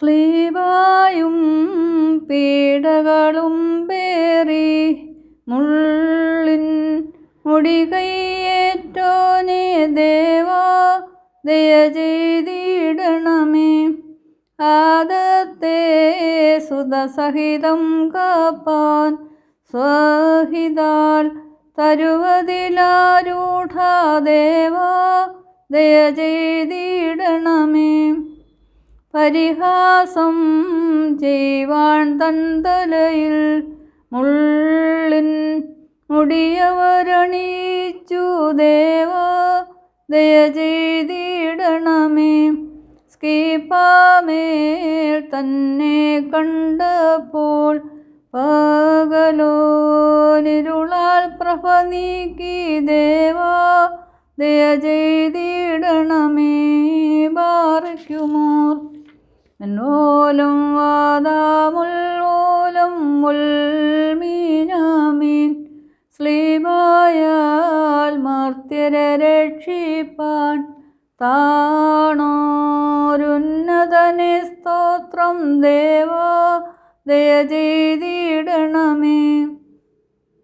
സ്ലീബായും പീഡകളും പേറി മുള്ളിൻ മുടികൈയേറ്റോനെ ദേവാ ദയ ചെയ്തിടണമേ. ആദത്തെ സുതസഹിതം കാപ്പാൻ സ്വഹിതാൽ തരുവതിലാരൂഢ ദേവാ ദയ ചെയ്തിടണമേ. പരിഹാസം ചെയ്യുവാൻ തൻ തലയിൽ മുള്ളിൻ മുടിയവരണിയിച്ചു ദേവാ ദയ ചെയ്തിടണമേ. സ്കീപ്പാമേൽ തന്നെ കണ്ടപ്പോൾ പകലോനിരുളാൽ പ്രഭ നീക്കി ദേവാ ദയ ചെയ്തിടണമേ. ബാറയ്ക്കുമോർ എന്നോലം വാദാമുല്ലോലം മുൽമീനാമീൻ. സ്ലീബായാൽ മർത്യരെ രക്ഷിപ്പാൻ താണോരുന്നതനെ സ്തോത്രം ദേവാ ദയ ചെയ്തിടണമേ.